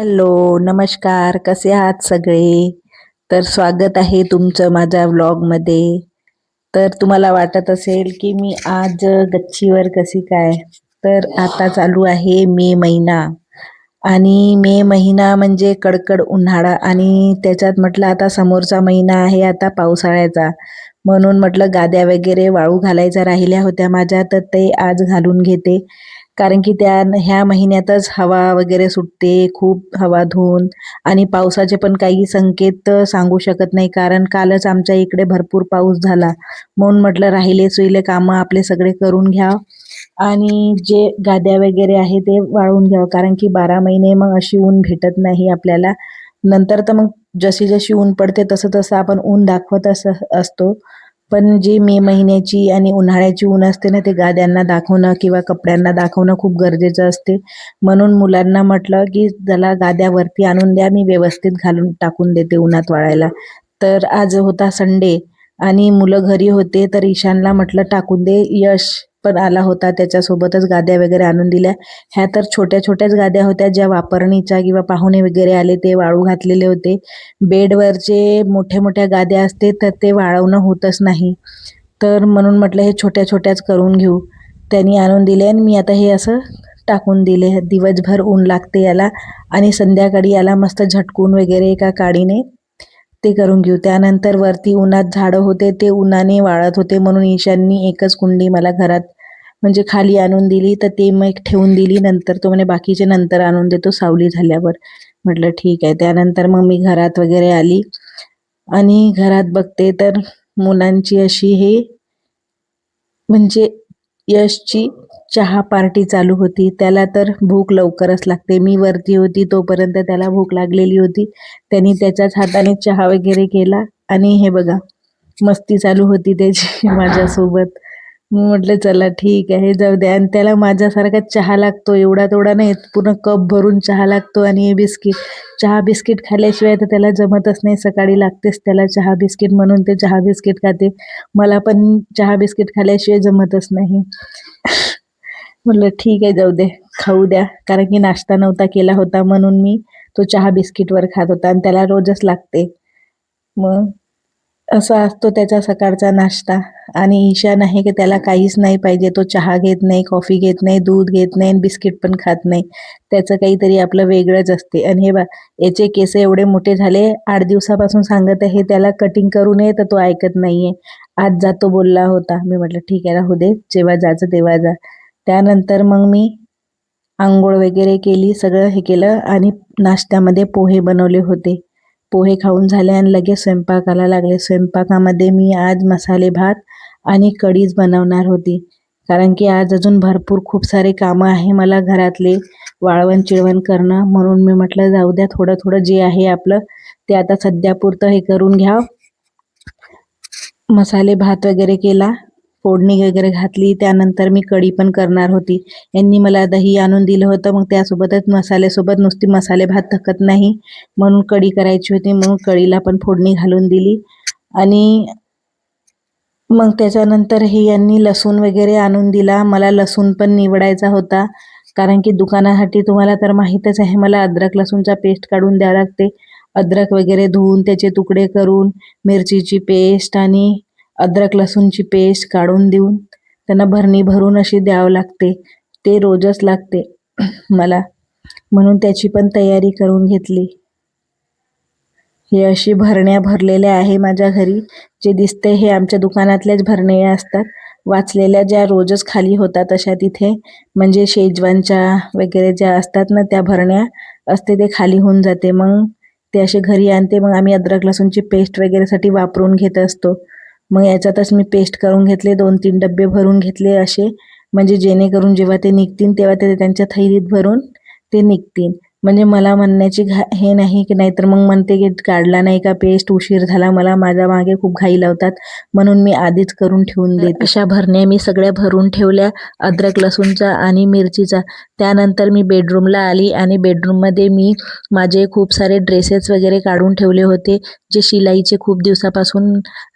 Hello, नमस्कार. कसे आहात सगळे? तर स्वागत आहे तुमचं माझ्या व्लॉगमध्ये. तर तुम्हाला वाटत असेल की मी आज गच्चीवर कशी काय? तर आता चालू आहे मे महिना आणि मे महिना म्हणजे कडकड उन्हाळा आणि त्याच्यात म्हटलं आता समोरचा महिना आहे आता पावसाळ्याचा. म्हणून म्हटलं गाद्या वगैरे वाळू घालायच्या राहिल्या होत्या माझ्या, तर ते आज घालून घेते. कारण की ह्या महिन्यातच हवा वगैरे सुटते, खूप हवा धुवून आणि पावसाचे पण काही संकेत सांगू शकत नाही, कारण कालच आमच्या इकडे भरपूर पाऊस झाला. म्हणून म्हटलं राहिले सुईले कामं आपले सगळे करून घ्या आणि जे गाद्या वगैरे आहे ते वाळून घ्यावं, कारण की 12 महिने मग अशी ऊन भेटत नाही आपल्याला. नंतर तर मग जशी जशी ऊन पडते तसं तसं आपण ऊन दाखवत असतो. पण जी मे महिन्याची आणि उन्हाळ्याची ऊन असते ना, ते गाद्यांना दाखवणं किंवा कपड्यांना दाखवणं खूप गरजेचं असते. म्हणून मुलांना म्हटलं की चला गाद्या वरती आणून द्या, मी व्यवस्थित घालून टाकून देते उन्हात वाळायला. तर आज होता संडे आणि मुलं घरी होते, तर ईशानला म्हटलं टाकून दे. यश पण आला होता, त्याच्यासोबतच गाद्या वगैरे आणून दिल्या. ह्या तर छोट्या छोट्याच गाद्या होत्या, ज्या वापरणीच्या किंवा पाहुणे वगैरे आले ते वाळू घातलेले होते. बेडवरचे मोठ्या मोठ्या गाद्या असते तर ते वाळवणं होतच नाही. तर म्हणून म्हटलं हे छोट्या छोट्याच करून घेऊ. त्यांनी आणून दिले आणि मी आता हे असं टाकून दिले. दिवसभर ऊन लागते याला आणि संध्याकाळी याला मस्त झटकून वगैरे एका काडीने ते करून घेऊ. त्यानंतर वरती उन्हात झाडं होते, ते उन्हाने वाळत होते, म्हणून ईशाननी एकच कुंडी मला घरात म्हणजे खाली आणून दिली, तर ते मग ठेवून दिली. नंतर तो म्हणे बाकीचे नंतर आणून देतो सावली झाल्यावर. म्हटलं ठीक आहे. त्यानंतर मग मी घरात वगैरे आली आणि घरात बघते तर मुलांची अशी हे म्हणजे यशची चहा पार्टी चालू होती. त्याला तर भूक लवकरच लागते. मी वरती होती तोपर्यंत त्याला भूक लागलेली होती. त्यांनी त्याच्याच हाताने चहा वगैरे केला आणि हे बघा मस्ती चालू होती त्याची माझ्यासोबत. मी म्हटलं चला ठीक आहे, जाऊ द्या. आणि त्याला माझ्यासारखा चहा लागतो, एवढा तेवढा नाही, पूर्ण कप भरून चहा लागतो. आणि हे बिस्किट, चहा बिस्किट खाल्ल्याशिवाय तर त्याला जमतच नाही. सकाळी लागतेच त्याला चहा बिस्किट, म्हणून ते चहा बिस्किट खाते. मला पण चहा बिस्किट खाल्ल्याशिवाय जमतच नाही. म्हटलं ठीक आहे, जाऊ दे, खाऊ द्या. कारण की नाश्ता नव्हता केला होता, म्हणून मी तो चहा बिस्किटवर खात होता आणि त्याला रोजच लागते. मग असा असतो त्याचा सकाळचा नाश्ता. आणि ईशान आहे की त्याला काहीच नाही पाहिजे. तो चहा घेत नाही, कॉफी घेत नाही, दूध घेत नाही, बिस्किट पण खात नाही. त्याचं काहीतरी आपलं वेगळंच असते. आणि हे बा, याचे केस एवढे मोठे झाले, 8 दिवसापासून सांगत आहे त्याला कटिंग करू नये, तर तो ऐकत नाहीये. आज जातो बोलला होता. मी म्हटलं ठीक आहे, राहू दे, जेव्हा जायचं तेव्हा जा. त्यानंतर मग मी अंघोळ वगैरे केली, सगळं हे केलं आणि नाश्त्यामध्ये पोहे बनवले होते. पोहे खाऊन झाले आणि लगेच स्वयंपाकाला लागले. स्वयंपाकामध्ये मी आज मसाले भात आणि कढीच बनवणार होती. कारण की आज अजून भरपूर खूप सारे कामं आहे मला घरातले, वाळवण चिळवण करणं. म्हणून मी म्हटलं जाऊ द्या, थोडं थोडं जे आहे आपलं ते आता सध्यापुरतं हे करून घ्या. मसाले भात वगैरे केला, फोडणी वगैरे घातली. त्यानंतर मी कढी पण करणार होती. यांनी मला दही आणून दिलं होतं, मग त्यासोबतच मसाल्यासोबत नुसती मसाले भात थकत नाही, म्हणून कढी करायची होती. मग कढीला पण फोडणी घालून दिली. आणि मग त्याच्यानंतर हे यांनी लसूण वगैरे आणून दिला. मला लसूण पण निवडायचा होता, कारण की दुकानासाठी तुम्हाला तर माहीतच आहे मला अद्रक लसूणचा पेस्ट काढून द्यावं लागते. अद्रक वगैरे धुवून त्याचे तुकडे करून, मिरचीची पेस्ट आणि अद्रक लसूणची पेस्ट काढून देऊन त्यांना भरणी भरून अशी द्यावं लागते. ते रोजच लागते मला, म्हणून त्याची पण तयारी करून घेतली. हे अशी भरण्या भरलेल्या आहे माझ्या घरी. जे दिसते हे आमच्या दुकानातल्याच भरण्या असतात, वाचलेल्या ज्या रोजच खाली होतात अशा तिथे. म्हणजे शेजवानच्या वगैरे ज्या असतात ना, त्या भरण्या असते, ते खाली होऊन जाते. मग ते असे घरी आणते. मग आम्ही अद्रक लसूणची पेस्ट वगैरेसाठी वापरून घेत असतो. मग याच्यातच मी पेस्ट करून घेतले, 2-3 डब्बे भरून घेतले असे, म्हणजे जेणेकरून जेव्हा ते निघतील तेव्हा ते त्यांच्या थैलीत भरून ते निघतील. म्हणजे मला म्हणण्याची हे नाही की नाहीतर मग म्हणते की काढला नाही का पेस्ट, उशीर झाला. मला माझ्या मागे खूप घाई लावतात, म्हणून मी आधीच करून ठेवून देते. अशा भरण्या मी सगळ्या भरून ठेवल्या, अद्रक लसूणचा आणि मिरचीचा. त्यानंतर मी बेडरूमला आली आणि बेडरूममध्ये मी माझे खूप सारे ड्रेसेस वगैरे काढून ठेवले होते, जे शिलाईचे खूप दिवसापासून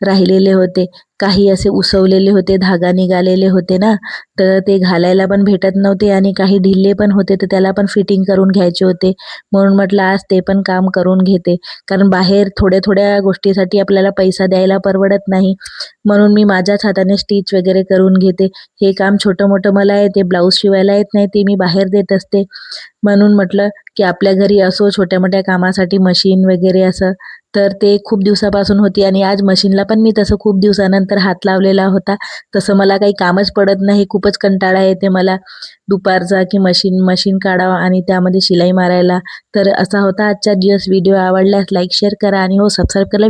राहिलेले होते. काही असे उसवलेले होते, धागा निघालेले होते ना, तर ते घालायला पण भेटत नव्हते आणि काही ढिल्ले पण होते, तर त्याला पण फिटिंग करून घ्यायचे होते. म्हणून म्हटलं आज ते पण काम करून घेते. कारण बाहेर थोड्या-थोड्या गोष्टीसाठी आपल्याला पैसा द्यायला परवडत नाही. म्हणून मी माझ्याच हाताने स्टिच वगैरे करून घेते. हे काम छोटं-मोठं मला येते, ब्लाऊज शिवायला येत नाही, ते मी बाहेर देत असते. म्हणून म्हटलं की आपल्या घरी असो छोट्या-मोठ्या कामासाठी मशीन वगैरे असं, तर ते खूप दिवसापासून होती आणि आज मशीनला पण मी तसं खूप दिवसानंतर हात लावलेला होता. तसं मला काही कामच पडत नाही. खूपच कंटाळा येते मला दुपारचा की मशीन काढावं आणि त्यामध्ये शिलाई मारायला. तर असा होता आजचा दिवस. व्हिडिओ आवडल्यास लाईक, शेअर करा आणि हो सबस्क्राईब करायला